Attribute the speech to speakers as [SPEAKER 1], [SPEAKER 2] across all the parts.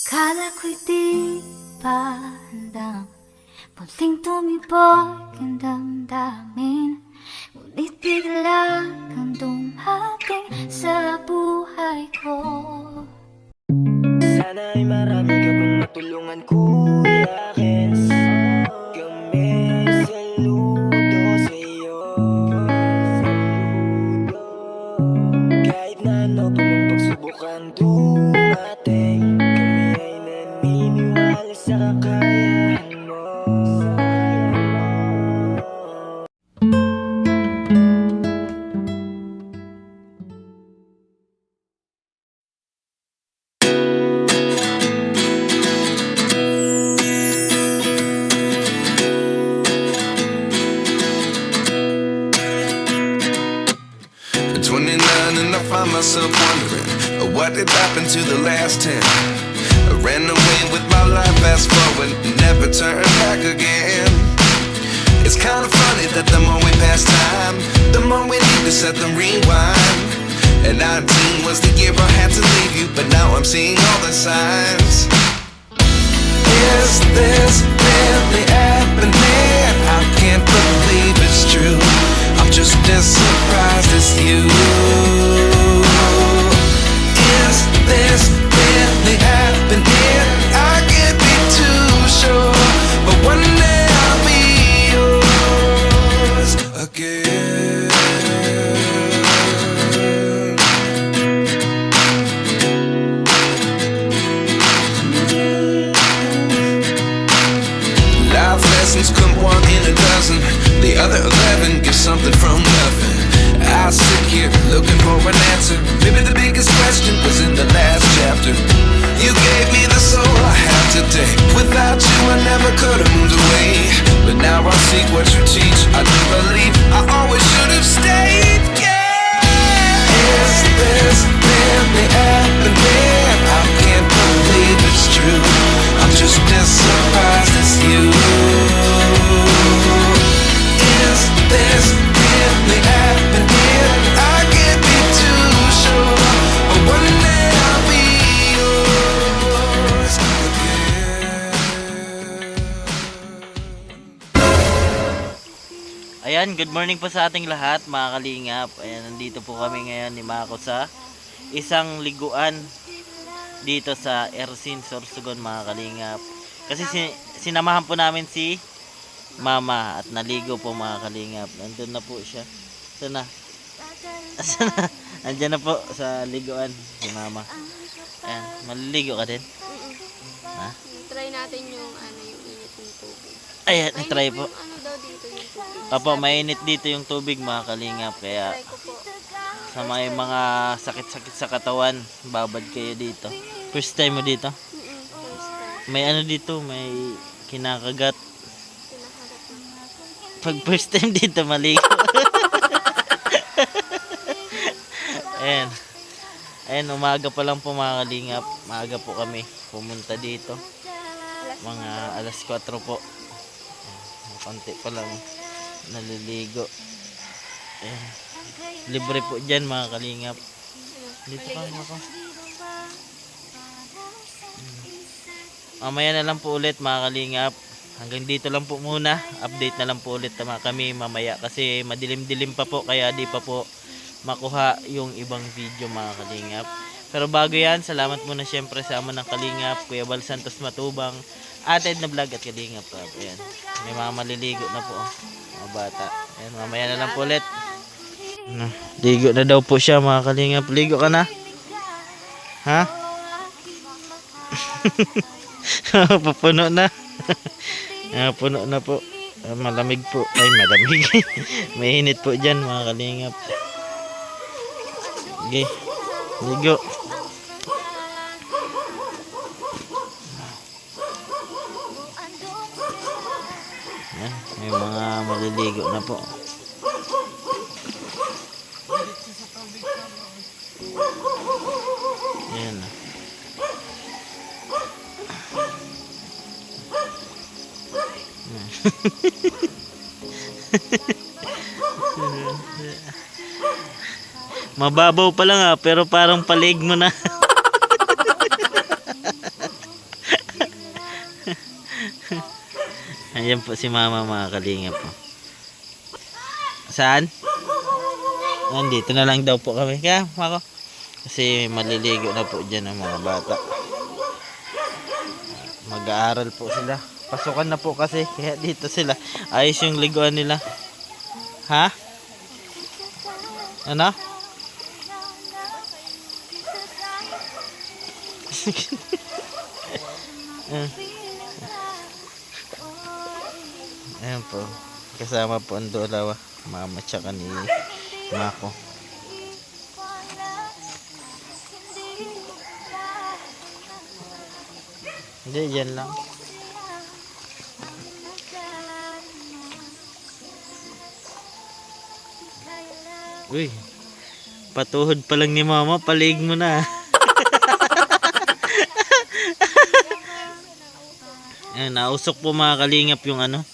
[SPEAKER 1] Akala ko'y di pa handang muling tumibok ang damdamin, ngunit bigla kang dumating sa buhay ko.
[SPEAKER 2] Sana ay marami ka pang matulungan, Kuya Kes. Kami saludo sa'yo. Kahit na ano pa mang pagsubukang dumating, kami ay naniniwala sa kakayahan mo.
[SPEAKER 3] At 29 and I find myself wondering, what did happen to the last 10? I ran away with my life, fast forward, never turn back again. It's kind of funny that the more we pass time, the more we need to set them rewind. And 19 was the year I had to leave you, but now I'm seeing all the signs. Is this really happening? I can't believe it's true. I'm just as surprised as you. Is this really happening? I can't be too sure, but one day I'll be yours again. Life lessons come one in a dozen. The other 11 give something from nothing. I sit here looking for an answer. Maybe the biggest question was in the last chapter. You gave me the soul I have today. Without you I never could have moved away. But now I see what you teach. I do believe I always should have stayed. Yeah. Is this really happening? I can't believe it's true. I'm just as surprised as you. Is this really happening? I can't be too sure, but one day I'll be yours again.
[SPEAKER 4] Ayan, good morning po sa ating lahat mga kalingap. Ayan, nandito po kami ngayon ni Mako sa isang liguan dito sa Ersin, Sorsogon mga kalingap. Kasi sinamahan po namin si Mama at naligo po mga kalingap. Nandun na po siya. Sana. Andyan na po sa liguan si Mama. Ayan, maliligo ka din? Ha?
[SPEAKER 5] Try natin yung yung init ng tubig.
[SPEAKER 4] Ayan, try po.
[SPEAKER 5] Yung ano daw dito yung tubig.
[SPEAKER 4] Opo, mainit dito yung tubig mga kalingap. Kaya
[SPEAKER 5] Try ko po.
[SPEAKER 4] sa may mga sakit-sakit sa katawan, babad kayo dito. First time mo dito?
[SPEAKER 5] First time.
[SPEAKER 4] May ano dito, may kinakagat.
[SPEAKER 5] Pinaharap na.
[SPEAKER 4] Pag first time dito, maligo. Ayan. Ayan, umaga pa lang po mga kalingap. Maaga po kami pumunta dito. Mga alas 4 po. Ayan, konti pa lang naliligo. Ayan. Libre po dyan mga kalingap. Dito ka ako. Mamaya na lang po ulit mga kalingap. Hanggang dito lang po muna. Update na lang po ulit kami mamaya. Kasi madilim-dilim pa po. Kaya di pa po makuha yung ibang video mga kalingap. Pero bago yan, salamat muna syempre sa amo ng kalingap, Kuya Bal Santos Matubang, Ated na vlog at kalingap. Ayan. May mga maliligo na po. Mga bata. Ayan, mamaya na lang po ulit. Ligo na daw po siya mga kalingap. Ligo ka na? Ha? Pupuno na. Puno na po. Malamig po. Ay, malamig. Mainit po dyan mga kalingap. Okay. Ligo. Yan. May mga maliligo na po. Yan. Mababaw pa lang pero parang palig mo na. Ayan po si mama mga kalingap po. Saan? Nandito na lang daw po kami. Kaya ako. Kasi maliligo na po dyan ang mga bata. Mag-aaral po sila. Pasukan na po kasi. Kaya dito sila. Ayos yung liguan nila. Ha? Ano? Ayan po. Kasama po ang dalawa. Mama tsaka ni Mako. Hindi, yan lang. Uy, patuhod pa lang ni mama, palig mo na. Ayan, nausok po mga kalingap yung ano.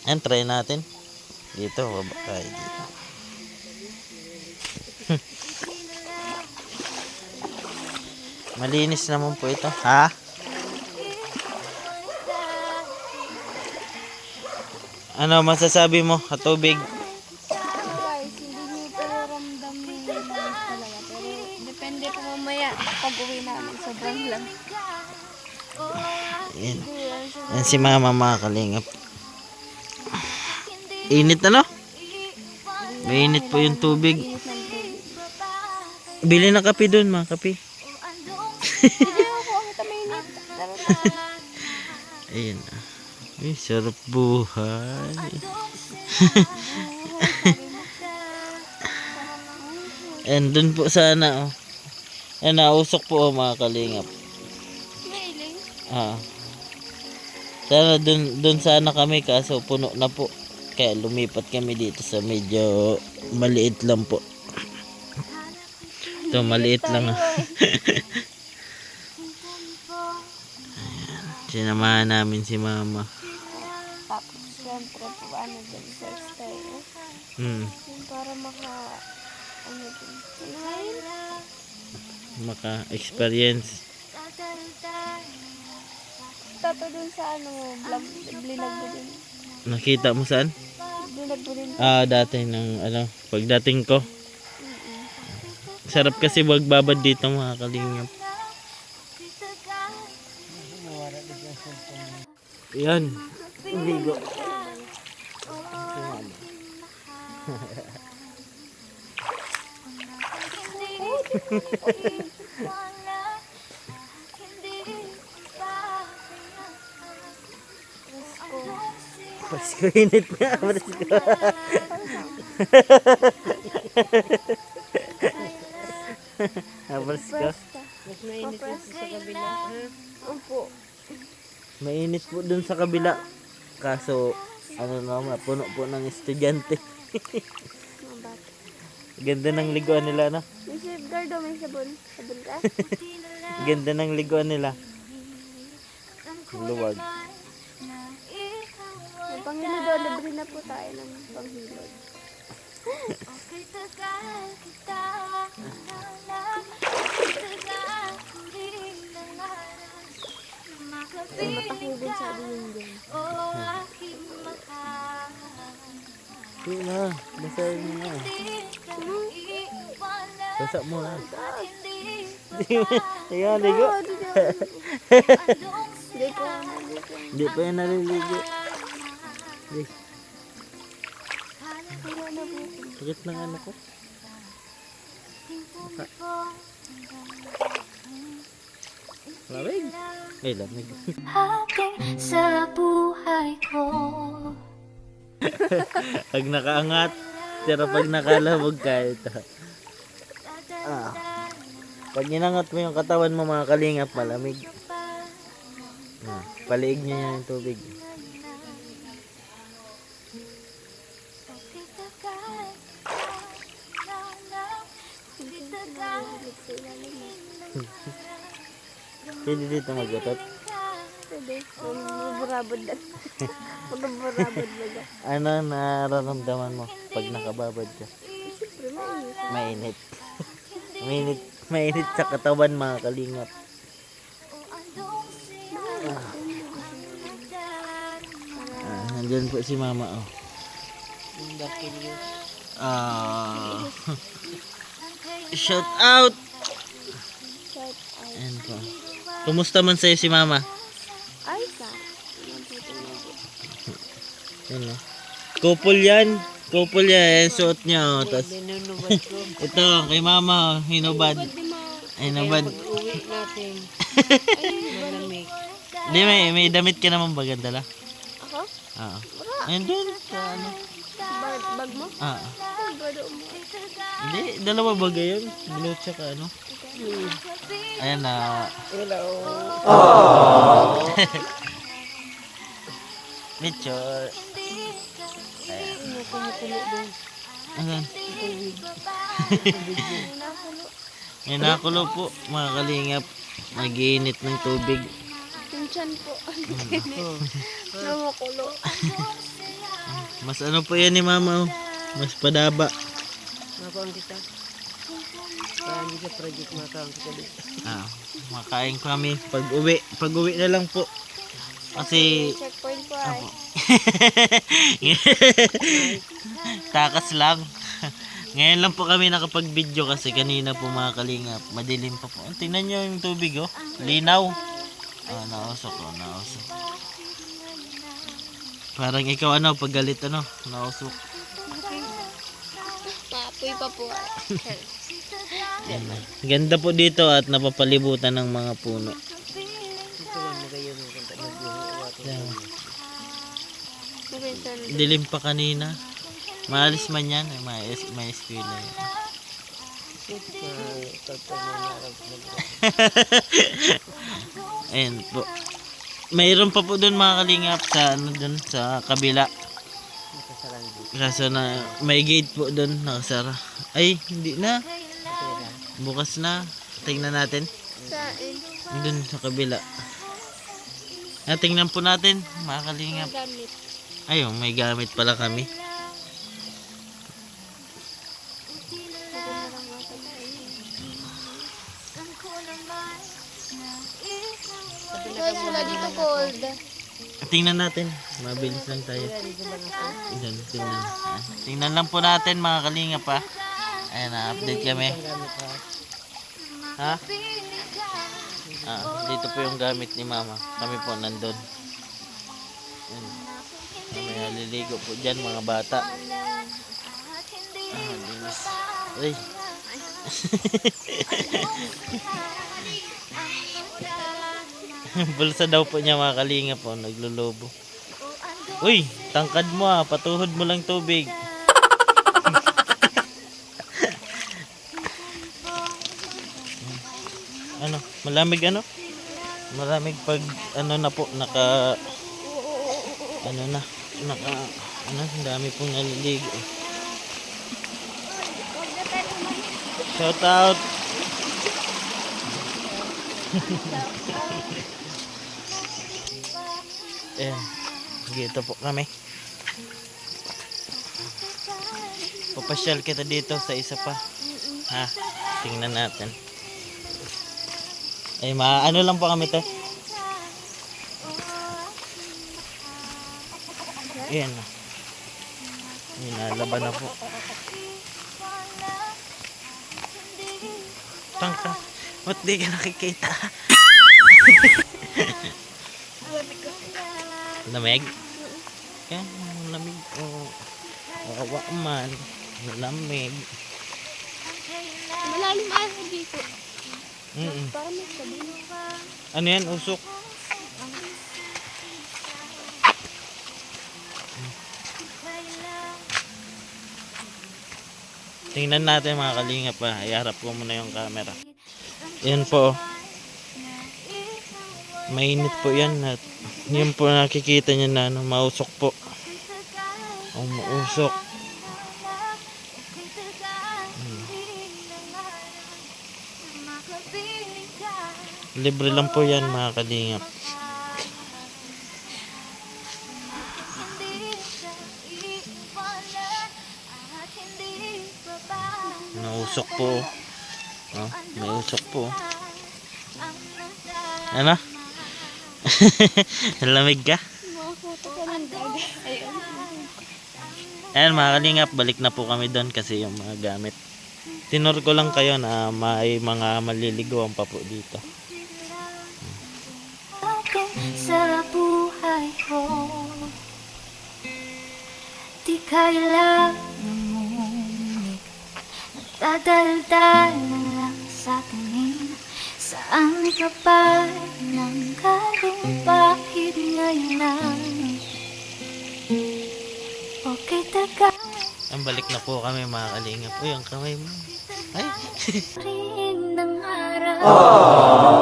[SPEAKER 4] Ayan, try natin. Dito, baba tayo dito. Malinis naman po ito. Ha? Ano masasabi mo? Katubig.
[SPEAKER 5] Guys, hindi nyo pero ramdam mo yung langis talaga. Pero depende po mamaya pag uwi namin. Sobrang lang.
[SPEAKER 4] Ayan. Ayan si mama mga kalingap. Init ano? Mainit po yung tubig.
[SPEAKER 5] Init ng tubig.
[SPEAKER 4] Bili na kape doon mga kape.
[SPEAKER 5] Hindi mo po kita mainit.
[SPEAKER 4] Ayan. Ay, sarap buhay. And dun po sana oh. Ayan, nausok po oh, mga kalingap.
[SPEAKER 5] Mailing.
[SPEAKER 4] Sana dun sana kami kaso puno na po. Kaya lumipat kami dito sa medyo maliit lang po. Ito maliit lang. Ayan, sinamahan namin si mama.
[SPEAKER 5] Tapos, syempre po, ano din, search tayo.
[SPEAKER 4] Hmm,
[SPEAKER 5] Yung para ano din, sinayin.
[SPEAKER 4] maka-experience.
[SPEAKER 5] Tato dun sa ano, vlog, blinag mo din.
[SPEAKER 4] Nakita mo saan?
[SPEAKER 5] Blinag mo din.
[SPEAKER 4] Dati ng ano, pagdating ko. Sarap kasi magbabad dito mga kalingap. Yan. Ligo. Pasko init nga. Pasko. Pasko.
[SPEAKER 5] Opo.
[SPEAKER 4] Mainit po dun sa kabila. Kaso, ano naman, puno po ng estudyante.
[SPEAKER 5] Mga bata.
[SPEAKER 4] Ganda ng liguan nila, no?
[SPEAKER 5] May safeguard o may sabon? Sabon ka?
[SPEAKER 4] Ganda ng liguan nila. Luwag.
[SPEAKER 5] May panghilod o libre na po tayo ng panghilod. Ay, matakugan sa atin yun.
[SPEAKER 4] Hindi na, basahin mo na. Basa mo na. Ayan, ligo.
[SPEAKER 5] Hindi ko nalito.
[SPEAKER 4] Hindi pa yan naliligo. Hindi. Sakit ng ano ko. Lamig. Ay, lamig.
[SPEAKER 1] Hanggang sa buhay ko.
[SPEAKER 4] Pag nakaangat, pero pag nakalabog ka, ito. Pag inangat mo yung katawan mo mga kalingap, malamig. Paliig niya yung tubig. Pwede dito magutot.
[SPEAKER 5] Pwede. Maburabod na. Maburabod ba ka?
[SPEAKER 4] Ano nararamdaman mo pag nakababad ka?
[SPEAKER 5] Siyempre, mainit.
[SPEAKER 4] Mainit. Mainit sa katawan mga kalingap.
[SPEAKER 5] Para
[SPEAKER 4] Diyan po si mama, oh. Ah. Shout out.
[SPEAKER 5] Shout out.
[SPEAKER 4] Ayan po. Kumusta man sa'yo si mama?
[SPEAKER 5] Ay, sa. Mabuti.
[SPEAKER 4] Ayan, oh. Couple yan. Couple yan. Suot niya, oh. Tas, ito, kay mama, oh. Hinubad. Hinubad.
[SPEAKER 6] Uwi natin. Malamig.
[SPEAKER 4] Hindi, may damit ka naman ba ganda la?
[SPEAKER 5] Ako?
[SPEAKER 4] Oo. Ayun doon. Sa ano?
[SPEAKER 5] Bag mo?
[SPEAKER 4] Ah.
[SPEAKER 5] Ay, bado mo.
[SPEAKER 4] Hindi, dalawa ba gayon? Blue tsaka ano? Ayan na.
[SPEAKER 6] Hello.
[SPEAKER 4] Picture.
[SPEAKER 6] Ano kumukulo doon?
[SPEAKER 4] Ayan.
[SPEAKER 5] Nakulo.
[SPEAKER 4] May nakulo po, mga kalingap. Nag-iinit ng tubig.
[SPEAKER 5] Yung tiyan po. Namukulo.
[SPEAKER 4] Mas ano po yan ni mama, oh. Mas padaba.
[SPEAKER 6] Makaon kita. Kaya hindi ka project makaon kita dito.
[SPEAKER 4] Ah, makain kami pag uwi na lang po. Kasi
[SPEAKER 5] Checkpoint po ay.
[SPEAKER 4] takas lang. Ngayon lang po kami nakapag-video kasi kanina po mga kalingap, madilim pa po. Tingnan nyo yung tubig, oh. Linaw. Ah, nausok, oh, nausok. Parang ikaw ano, pag galit ano, nausok.
[SPEAKER 5] Maapoy pa po ay.
[SPEAKER 4] Ganda po dito at napapalibutan ng mga puno.
[SPEAKER 6] Ito lang magayon mo kung tayo
[SPEAKER 4] Yan.
[SPEAKER 5] Nabenta na.
[SPEAKER 4] Dilim pa kanina. Maalis man yan, may eskwela yan. Ayan po. Mayroon pa po doon mga kalingap sa ano doon sa kabila. Kaso na may gate po doon nakasara. Ay, hindi na. Bukas na. Tingnan natin.
[SPEAKER 5] Saan?
[SPEAKER 4] Doon sa kabila. Tingnan po natin mga kalingap.
[SPEAKER 5] Gamit.
[SPEAKER 4] Ayun, may gamit pala kami.
[SPEAKER 5] Guys, wala dito cold.
[SPEAKER 4] Tingnan natin. Mabilis lang tayo. Tingnan, tingnan. Tingnan lang po natin mga kalingap pa. Ayan, update kami. Ha? Ah, dito po yung gamit ni mama. Kami po nandun. Ayan. May liligo po dyan mga bata. Ah, dinis. Ay. Bulsa daw po niya mga kalingap po. Naglulubo. Uy, tangkad mo ah. Patuhod mo lang tubig. Ano, malamig ano? Malamig pag ano na po naka ano na, naka ano, ang dami pong naliligo. Shout out. Ayan, dito po kami. Papasyal kita dito sa isa pa. Ha, tingnan natin. Ay, ano lang po kami to. Ayan na. Nalaban na po. Tangka. Ba't di ka nakikita? Lamig? Yan, lamig. Oh. Awa man. Lamig.
[SPEAKER 5] Malalim ay dito. Parang may sabi.
[SPEAKER 4] Ano yan? Usok? Tingnan natin mga kalingap pa. Iharap ko muna yung camera. Yan po. Mainit po yan. At yun po nakikita nyo na ano, mausok po. O mausok. Libre lang po yan mga kalingap. Nausok po. Oh, may usok po. Ano? Lamig ka?
[SPEAKER 5] Mga photo ka ng dagat. Ayun.
[SPEAKER 4] Ayan mga kalingap, balik na po kami doon kasi yung mga gamit. Tinur ko lang kayo na may mga maliliguan pa po dito.
[SPEAKER 1] Sa buhay ko, di kailangan ngunit nagdadaldal na lang sa tingin. Saan ka ba nang galing? Bakit ngayon lang? Okay, tagal
[SPEAKER 4] Ang balik na po kami mga kalingap. Uy, ang kamay mo. Ay!
[SPEAKER 1] rin ng araw.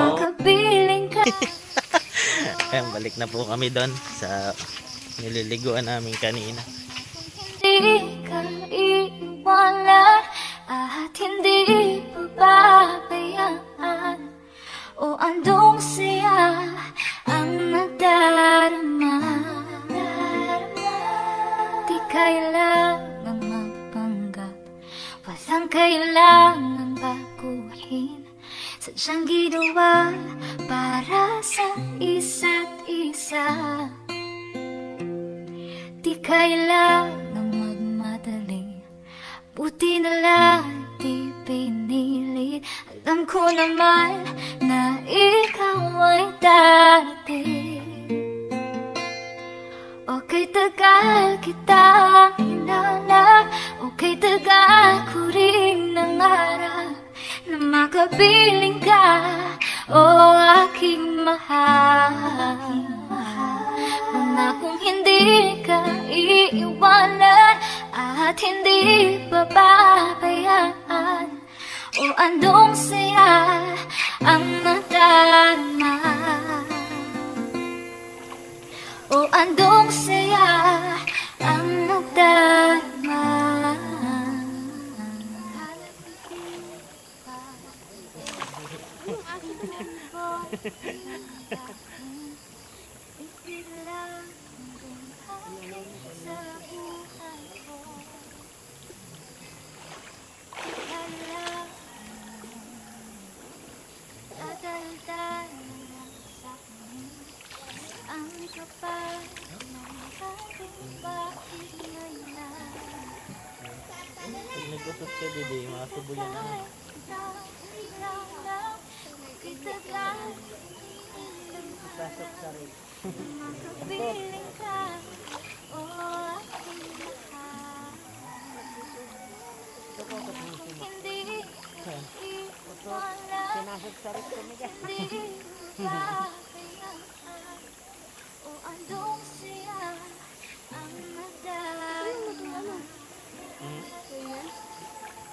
[SPEAKER 1] Makabiling ka.
[SPEAKER 4] Ayan, balik na po kami doon sa nililiguan namin kanina.
[SPEAKER 1] Hindi ka iiwala at hindi pababayaan. O andong siya ang nadarama. Di kailangan magpanggap, walang kailangan baguhin. Sadyang ginawa para sa isa't isa. Di kailangan magmadali, buti na lang di pinilit. Alam ko naman na ikaw ay darating. Okay, tagal kitang hinanap. Okay, tagal ko rin nangarap na makapiling ka, o aking mahal. Kung hindi ka iiwanan at hindi pababayaan, o andong saya ang nadarama. O andong saya ang nadarama.
[SPEAKER 4] Pag nag-utos ka, Dede, makasubo yan na. Sasok sa rin.
[SPEAKER 1] Makapiling ka, o aking mahal. Hindi iwala,
[SPEAKER 6] Sinasok sa rin kami ka.
[SPEAKER 1] hindi pabayaan. O andong siya ang nadarama.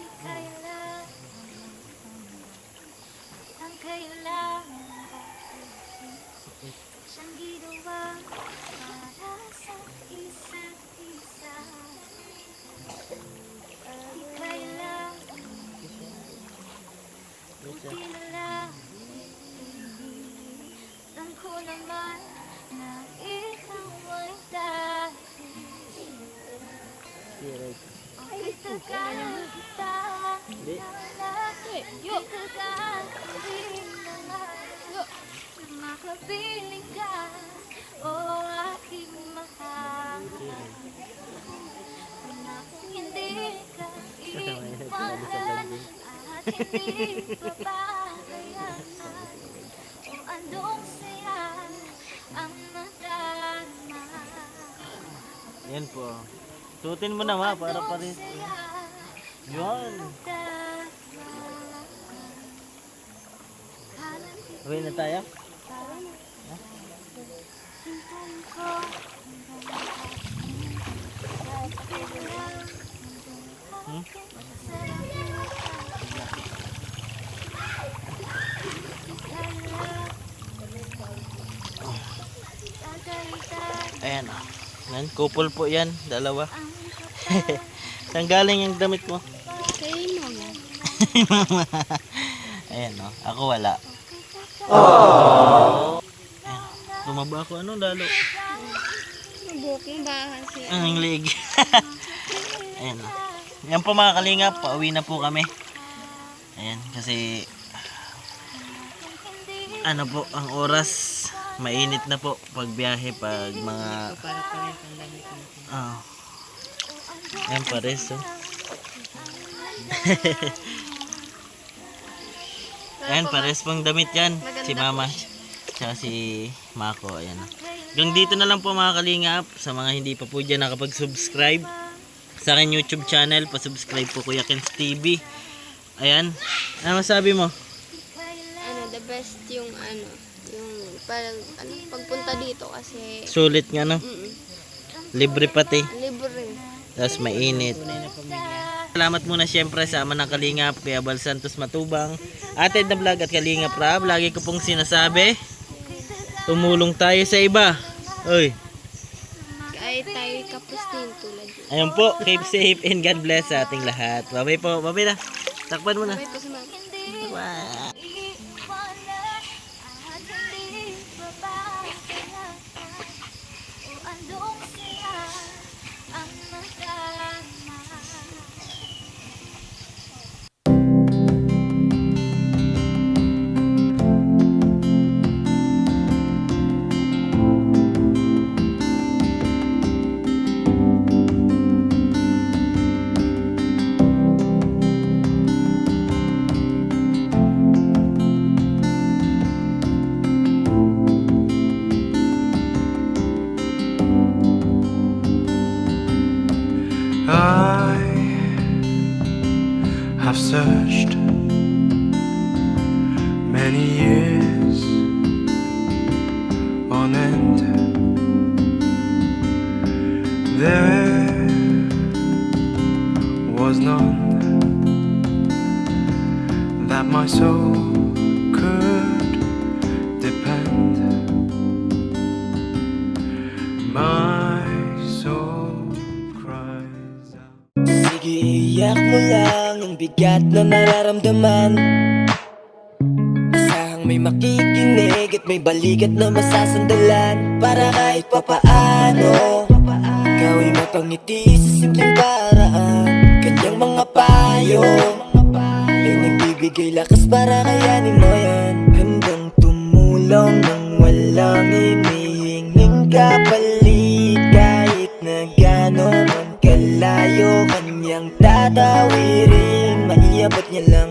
[SPEAKER 1] Di kailangan ang kailangan baguhin. Siyang ginawa para sa isa't isa. Di kailangan buti na lang. Alam ko naman na ikaw ay dahil. Okay, tagal kita hinanap. Okay, tagal ko rin nangarap na makapiling ka, o aking mahal. Na kung hindi ka iiwanan at hindi pababayaan, o andong saya ang nadarama.
[SPEAKER 4] Yan po. Suotin mo na ma, para pa rin. Yun. Uwi na tayo? Hmm? Ayan o. Yan, couple po yan. Dalawa. Saan galing yung damit mo?
[SPEAKER 5] Kay mama.
[SPEAKER 4] Ayan o. Ako wala. Ayan. Tumaba ako. Ano lalo?
[SPEAKER 5] Nabuk yung bahan siya.
[SPEAKER 4] Ang lig. Ayan o. Yan po mga kalingap. Pauwi na po kami. Ayan. Kasi ano po ang oras. Mainit na po pag biyahe. Pag mga
[SPEAKER 6] Para pa rin ang damit mo.
[SPEAKER 4] Ayan pares, oh. Ayan, pares pang damit yan. Si Mama, tsaka si Mako. Ayan. Hanggang dito na lang po mga kalingap. Sa mga hindi pa po dyan nakapag-subscribe sa akin YouTube channel, pa-subscribe po Kuya Ken's TV. Ayan. Ano masabi mo?
[SPEAKER 5] The best yung yung parang pagpunta dito kasi
[SPEAKER 4] Sulit nga, no? Libre pati.
[SPEAKER 5] libre.
[SPEAKER 4] Tapos mainit. Salamat muna syempre sa ama ng Kalingap, Kuya Bal Santos Matubang, Ate na Vlog at Kalingap Rab. Lagi ko pong sinasabi, tumulong tayo sa iba. Oy.
[SPEAKER 5] Kahit tayo kapos din tulad yun.
[SPEAKER 4] Ayun po, keep safe and God bless sa ating lahat. Bye-bye po. Bye-bye na. Takpan mo na.
[SPEAKER 5] Bye po sa mga
[SPEAKER 4] Bye.
[SPEAKER 1] Iwanan at hindi babalik o andong sila ang magkama.
[SPEAKER 2] I have searched many years on end. There was none that my soul could depend. My soul cries out.
[SPEAKER 7] Sige, iyak mo lang ang bigat na nararamdaman. Asahang may makikinig at may balikat na masasandalan. Para kahit papaano ikaw ay mapangiti sa simpleng paraan. Kanyang mga payo ay nagbibigay lakas para kayanin mo yan. Handang tumulong nang walang hinihinging kapalit. Kahit na gano'n man kalayo, kanyang tatawirin. Maiabot niya lang